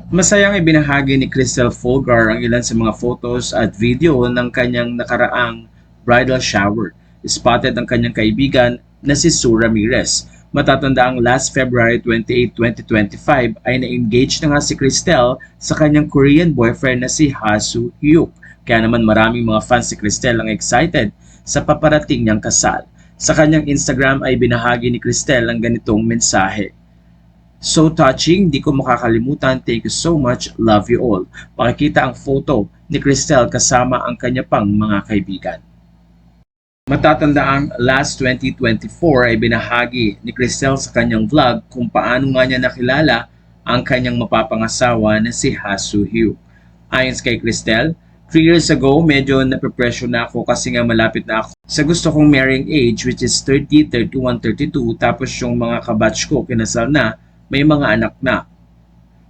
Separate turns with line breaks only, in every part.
Masayang ibinahagi ni Crystal Folgar ang ilan sa mga photos at video ng kanyang nakaraang bridal shower. Spotted ang kanyang kaibigan na si Sue Ramirez. Matatanda ang last February 28, 2025 ay na-engage na nga si Crystal sa kanyang Korean boyfriend na si Ha Soo Hyuk. Kaya naman maraming mga fans si Crystal ang excited sa paparating niyang kasal. Sa kanyang Instagram ay binahagi ni Crystal ang ganitong mensahe. So touching, di ko makakalimutan. Thank you so much. Love you all. Pakikita ang photo ni Cristel kasama ang kanya pang mga kaibigan. Matatanda ang last 2024 ay binahagi ni Cristel sa kanyang vlog kung paano nga niya nakilala ang kanyang mapapangasawa na si Ha Soo Hyuk. Ayon kay Cristel, 3 years ago medyo nape-pressure na ako kasi nga malapit na ako sa gusto kong marrying age which is 30, 31, 32 tapos yung mga kabatch ko kinasal na may mga anak na.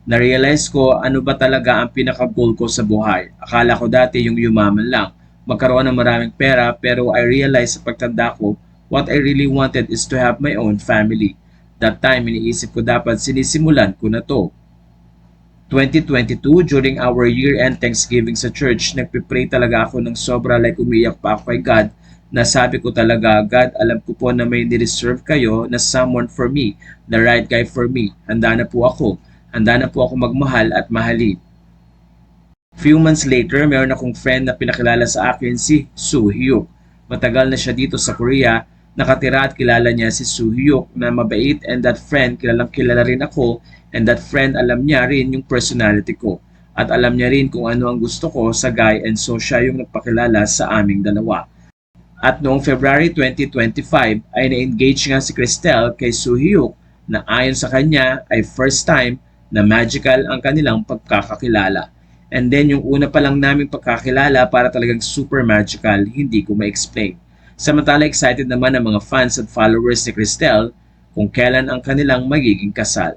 Na-realize ko ano ba talaga ang pinaka-goal ko sa buhay. Akala ko dati yung yumaman lang, magkaroon ng maraming pera pero I realized sa pagtanda ko, what I really wanted is to have my own family. That time, iniisip ko dapat sinisimulan ko na to. 2022, during our year-end Thanksgiving sa church, nagpipray talaga ako ng sobra like umiyak pa ako kay God na sabi ko talaga, God, alam ko po na may nireserve kayo na someone for me, the right guy for me. Handa na po ako. Handa na po ako magmahal at mahalin. Few months later, mayroon akong friend na pinakilala sa akin si Soo Hyuk. Matagal na siya dito sa Korea, nakatira at kilala niya si Soo Hyuk na mabait and that friend kilalang kilala rin ako and that friend alam niya rin yung personality ko. At alam niya rin kung ano ang gusto ko sa guy and so siya yung nagpakilala sa aming dalawa. At noong February 2025 ay na-engage nga si Cristel kay Soo Hyuk na ayon sa kanya ay first time na magical ang kanilang pagkakakilala. And then yung una pa lang naming pagkakilala para talagang super magical, hindi ko ma-explain. Samantala excited naman ang mga fans at followers ni Cristel kung kailan ang kanilang magiging kasal.